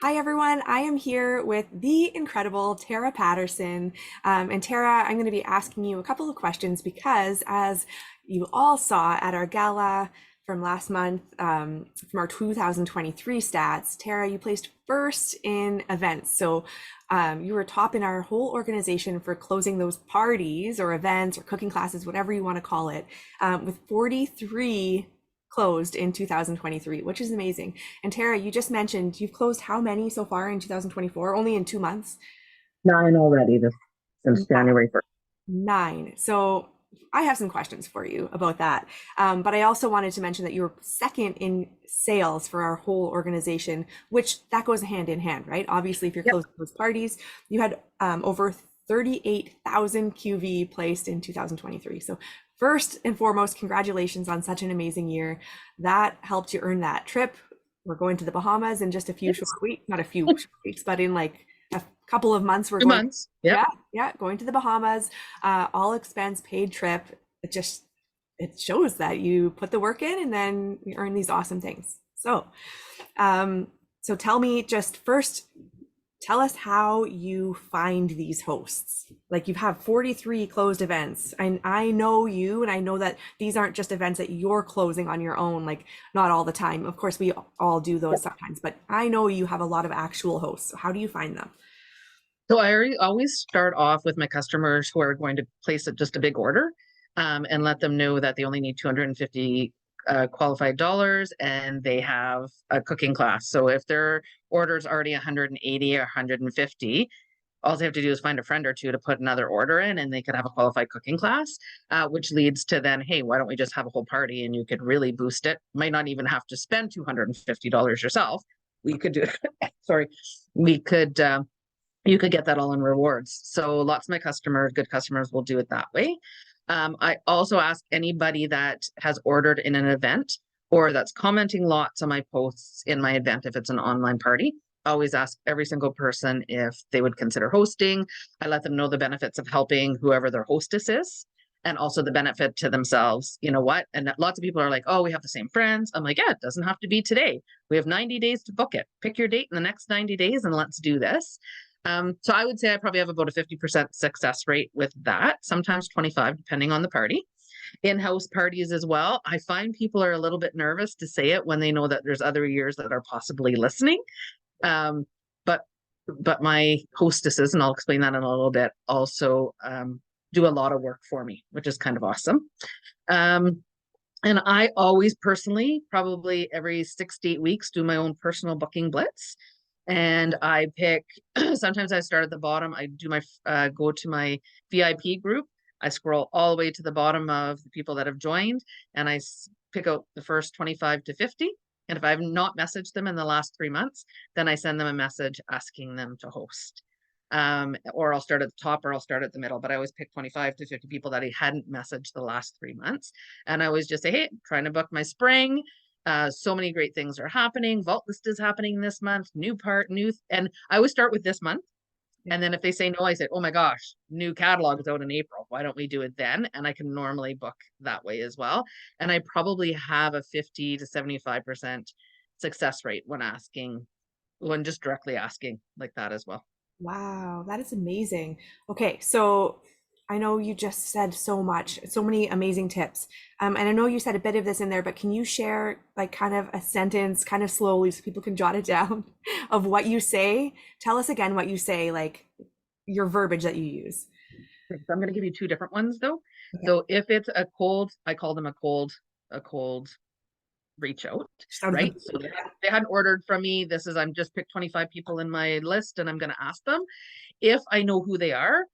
Hi, everyone. I am here with the incredible Tara Patterson. And Tara, I'm going to be asking you a couple of questions because, as you all saw at our gala from last month, from our 2023 stats, Tara, you placed first in events. So you were top in our whole organization for closing those parties or events or cooking classes, whatever you want to call it, with 43 closed in 2023, which is amazing. And Tara, you just mentioned you've closed how many so far in 2024? Only in 2 months? Nine already this since January 1st. Nine. So I have some questions for you about that. But I also wanted to mention that you were second in sales for our whole organization, which that goes hand in hand, right? Obviously, if you're Yep. closing those parties, you had over 38,000 QV placed in 2023. So first and foremost, congratulations on such an amazing year. That helped you earn that trip. We're going to the Bahamas in just a few short Yes. weeks, not a few short weeks, but in like a couple of months, we're Two going. months. Yep. Yeah, yeah, going to the Bahamas, all expense paid trip. It shows that you put the work in and then you earn these awesome things. Um, so tell me just first, tell us how you find these hosts. Like you have 43 closed events. And I know you, and I know that these aren't just events that you're closing on your own, like not all the time. Of course, we all do those Yep. sometimes, but I know you have a lot of actual hosts. So how do you find them? So always start off with my customers who are going to place just a big order, and let them know that they only need 250 qualified dollars and they have a cooking class. So if their order is already 180 or 150, all they have to do is find a friend or two to put another order in and they could have a qualified cooking class, which leads to then, hey, why don't we just have a whole party and you could really boost it? Might not even have to spend $250 yourself. We could do sorry, we could you could get that all in rewards. So lots of my customers, good customers, will do it that way. I also ask anybody that has ordered in an event or that's commenting lots on my posts in my event, if it's an online party, I always ask every single person if they would consider hosting. I let them know the benefits of helping whoever their hostess is and also the benefit to themselves. You know what? And lots of people are like, oh, we have the same friends. I'm like, yeah, it doesn't have to be today. We have 90 days to book it. Pick your date in the next 90 days and let's do this. So I would say I probably have about a 50% success rate with that, sometimes 25, depending on the party. In-house parties as well. I find people are a little bit nervous to say it when they know that there's other years that are possibly listening. Um, but but my hostesses, and I'll explain that in a little bit, also do a lot of work for me, which is kind of awesome. Um, and I always personally, probably every 6 to 8 weeks, do my own personal booking blitz. And I pick, sometimes I start at the bottom. I do my, go to my VIP group. I scroll all the way to the bottom of the people that have joined and pick out the first 25 to 50. And if I have not messaged them in the last 3 months, then I send them a message asking them to host. Or I'll start at the top or I'll start at the middle, but I always pick 25 to 50 people that I hadn't messaged the last 3 months. And I always just say, hey, I'm trying to book my spring. So many great things are happening. Vault list is happening this month, and I always start with this month. Yeah. And then if they say no, I say, oh my gosh, new catalog is out in April. Why don't we do it then? And I can normally book that way as well. And I probably have a 50 to 75% success rate when just directly asking like that as well. Wow, that is amazing. Okay, so I know you just said so much, so many amazing tips. And I know you said a bit of this in there, but can you share like kind of a sentence, kind of slowly so people can jot it down of what you say? Tell us again what you say, like your verbiage that you use. So I'm going to give you two different ones though. Okay. So if it's a cold, I call them a cold reach out, Just out of the right? blue. So they hadn't ordered from me. I'm just picked 25 people in my list and I'm going to ask them. If I know who they are,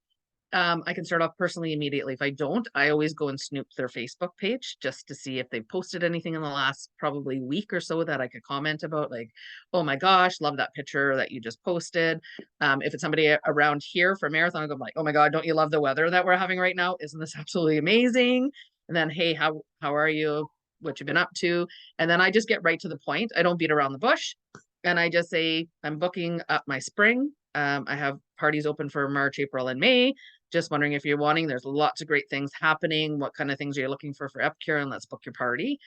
I can start off personally immediately. If I don't, I always go and snoop their Facebook page just to see if they've posted anything in the last probably week or so that I could comment about, like, oh my gosh, love that picture that you just posted. If it's somebody around here for marathon, I'm like, oh my God, don't you love the weather that we're having right now? Isn't this absolutely amazing? And then, hey, how are you? What you've been up to? And then I just get right to the point. I don't beat around the bush. And I just say, I'm booking up my spring. I have parties open for March, April, and May. Just wondering if you're wanting. There's lots of great things happening. What kind of things are you looking for Epicure? And let's book your party.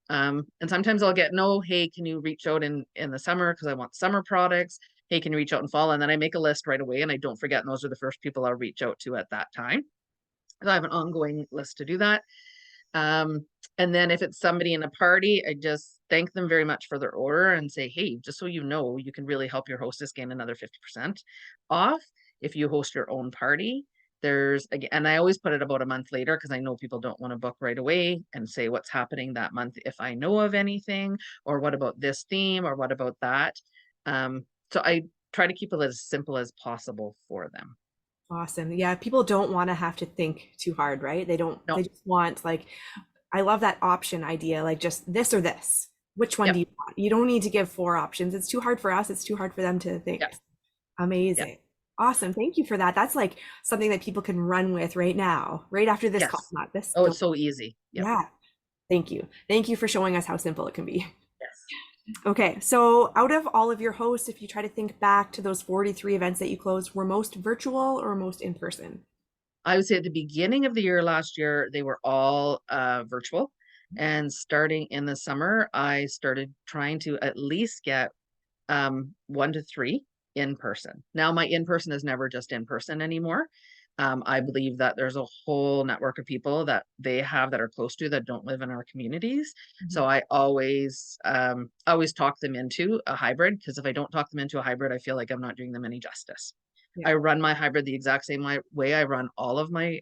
And sometimes I'll get no, hey, can you reach out in the summer because I want summer products. hey, can you reach out and follow? And then I make a list right away and I don't forget. And those are the first people I'll reach out to at that time. So I have an ongoing list to do that. Um, and then if it's somebody in a party, I just thank them very much for their order and say, hey, just so you know, you can really help your hostess gain another 50% off if you host your own party. There's again, and I always put it about a month later because I know people don't want to book right away and say what's happening that month if I know of anything, or what about this theme, or what about that. So I try to keep it as simple as possible for them. Awesome. Yeah, people don't want to have to think too hard, right? No, They just want like, I love that option idea, like just this or this. Which one yep, do you want? You don't need to give four options. It's too hard for us. It's too hard for them to think. yep, yep, Amazing. Awesome. Thank you for that. That's like something that people can run with right now, right after this call. yes. Not this. Oh, Don't. it's so easy. Yep, Yeah. Thank you. Thank you for showing us how simple it can be. yes. Okay. So out of all of your hosts, if you try to think back to those 43 events that you closed, were most virtual or most in person? I would say at the beginning of the year last year, they were all virtual. And starting in the summer, I started trying to at least get 1 to 3 in person. Now, my in person is never just in person anymore. I believe that there's a whole network of people that they have that are close to that don't live in our communities. Mhm. So I always talk them into a hybrid, because if I don't talk them into a hybrid, I feel like I'm not doing them any justice. Yeah. I run my hybrid the exact same way I run all of my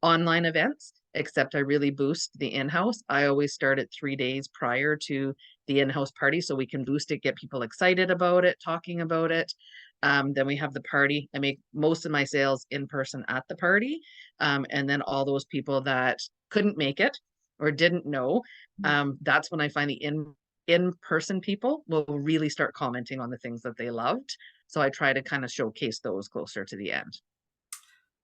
online events, except I really boost the in-house. I always start at 3 days prior to the in-house party so we can boost it, get people excited about it, talking about it. Then we have the party. I make most of my sales in person at the party. And then all those people that couldn't make it or didn't know, that's when I find the in-person people will really start commenting on the things that they loved. So I try to kind of showcase those closer to the end.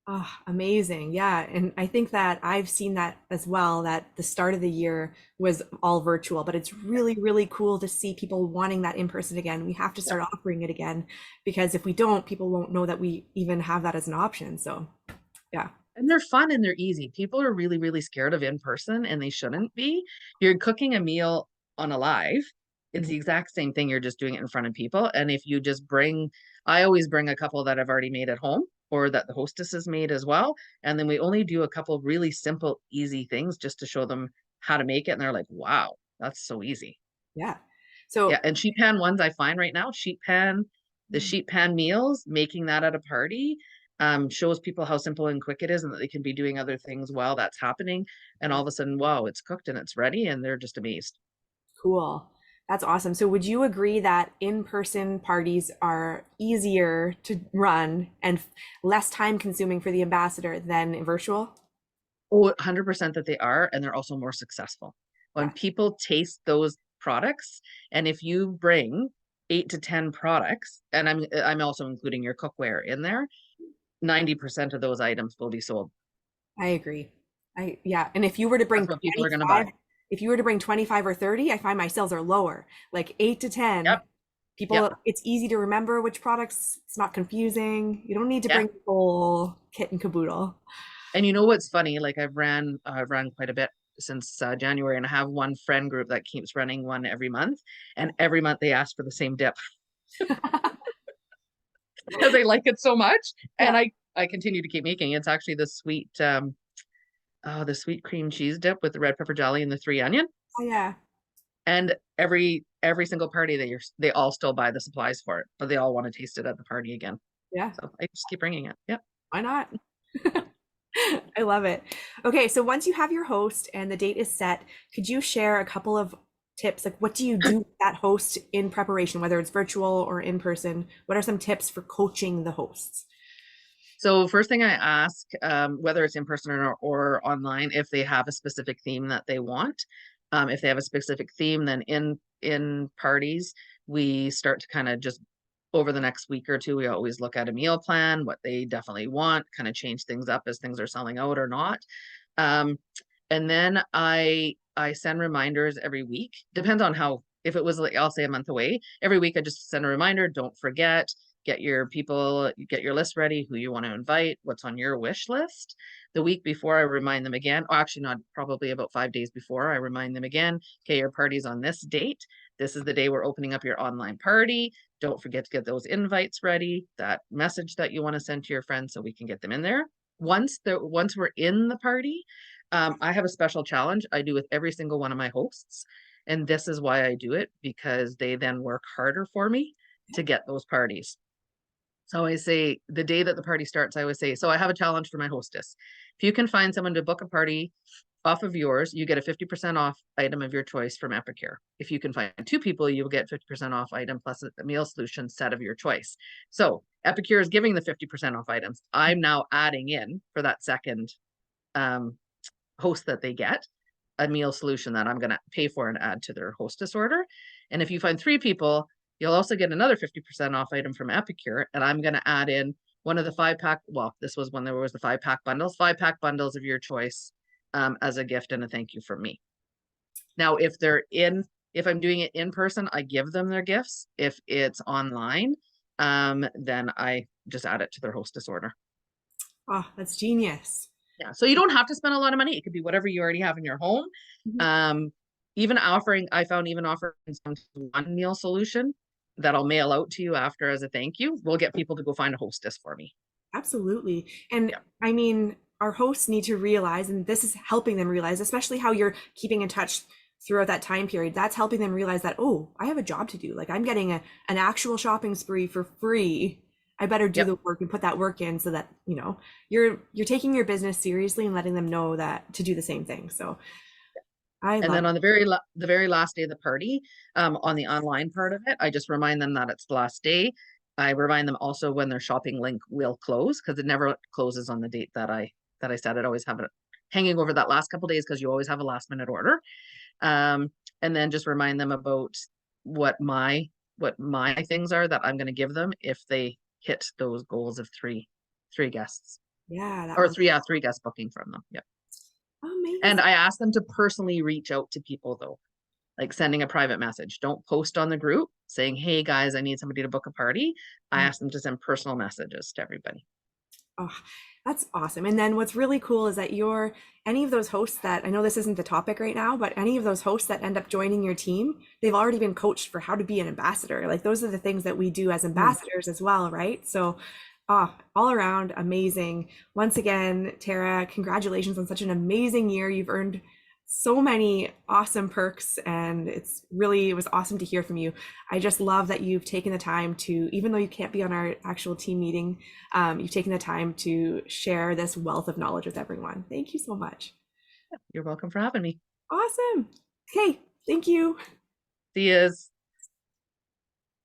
Oh, amazing. Yeah. And I think that I've seen that as well, that the start of the year was all virtual, but it's really, really cool to see people wanting that in person again. We have to Yep. start offering it again because if we don't, people won't know that we even have that as an option. So, yeah. And they're fun and they're easy. People are really, really scared of in person and they shouldn't be. You're cooking a meal on a live. It's Mhm. the exact same thing. You're just doing it in front of people. And if you just bring, I always bring a couple that I've already made at home or that the hostess has made as well. And then we only do a couple really simple, easy things just to show them how to make it. And they're like, wow, that's so easy. Yeah. Yeah. So, And sheet pan ones I find right now, the mm, sheet pan meals, making that at a party shows people how simple and quick it is and that they can be doing other things while that's happening. And yeah, all of a sudden, wow, it's cooked and it's ready. And they're just amazed. cool. That's awesome. So, would you agree that in-person parties are easier to run and less time consuming for the ambassador than virtual? Oh, 100% that they are. And they're also more successful. When Yeah. people taste those products, and if you bring 8 to 10 products, and I'm also including your cookware in there, 90% of those items will be sold. I agree. Yeah, and if you were to bring That's what people are going to buy. 25, if you were to bring 25 or 30, I find my sales are lower. Like 8 to 10, Yep. Yep. people, it's easy to remember which products. It's not confusing. You don't need to Yeah. bring the whole kit and caboodle. And you know what's funny? Like I've ran quite a bit since January, and I have one friend group that keeps running one every month, and every month they ask for the same dip because they like it so much. Yeah. And I continue to keep making it. It's actually the sweet cream cheese dip with the red pepper jelly and the 3 onion. Oh, yeah. And every single party they all still buy the supplies for it, but they all want to taste it at the party again. Yeah. So I just keep bringing it. Yep. Why not? I love it. Okay, so once you have your host and the date is set, could you share a couple of tips? Like, what do you do with that host in preparation, whether it's virtual or in person? What are some tips for coaching the hosts? So first thing I ask, whether it's in person or online, if they have a specific theme that they want. If they have a specific theme, then in parties, we start to kind of just over the next week or two, we always look at a meal plan, what they definitely want, kind of change things up as things are selling out or not. Um, and then I send reminders every week. Depends on how, if it was like I'll say a month away, every week I just send a reminder, don't forget, get your people, get your list ready, who you want to invite, what's on your wish list. The week before I remind them again, or actually not, probably about 5 days before I remind them again, okay, your party's on this date. This is the day we're opening up your online party. Don't forget to get those invites ready, that message that you want to send to your friends so we can get them in there. Once we're in the party, I have a special challenge I do with every single one of my hosts. And this is why I do it, because they then work harder for me to get those parties. So I say the day that the party starts, I always say, so I have a challenge for my hostess. If you can find someone to book a party off of yours, you get a 50% off item of your choice from Epicure. If you can find 2 people, you will get 50% off item plus a meal solution set of your choice. So Epicure is giving the 50% off items. I'm now adding in for that second host that they get a meal solution that I'm going to pay for and add to their hostess order. And if you find 3 people, you'll also get another 50% off item from Epicure. And I'm going to add in one of the 5-pack. Well, this was when there was the 5-pack bundles, 5-pack bundles of your choice as a gift and a thank you from me. Now, if I'm doing it in person, I give them their gifts. If it's online, then I just add it to their hostess order. Oh, that's genius. Yeah. So you don't have to spend a lot of money. It could be whatever you already have in your home. I found even offering some one meal solution that I'll mail out to you after as a thank you will get people to go find a hostess for me. Absolutely. And Yeah. I mean, our hosts need to realize, and this is helping them realize, especially how you're keeping in touch throughout that time period, that's helping them realize that, oh, I have a job to do. Like I'm getting an actual shopping spree for free. I better do Yep. the work and put that work in so that, you're taking your business seriously and letting them know that to do the same thing. So And then on the very last day of the party, on the online part of it, I just remind them that it's the last day. I remind them also when their shopping link will close, because it never closes on the date that I said. It always have it hanging over that last couple days because you always have a last minute order. And then just remind them about what my things are that I'm going to give them if they hit those goals of three guests yeah, that or was three guest booking from them. Yeah. And amazing. I ask them to personally reach out to people though, like sending a private message. Don't post on the group saying, hey guys, I need somebody to book a party. I ask them to send personal messages to everybody. Oh, that's awesome. And then what's really cool is that any of those hosts that I know this isn't the topic right now, but any of those hosts that end up joining your team, they've already been coached for how to be an ambassador. Like those are the things that we do as ambassadors as well, right? So, all around amazing. Once again, Tara, congratulations on such an amazing year. You've earned so many awesome perks, and it was awesome to hear from you. I just love that you've taken the time to, even though you can't be on our actual team meeting, you've taken the time to share this wealth of knowledge with everyone. Thank you so much. You're welcome for having me. Awesome. Okay, thank you. See yous.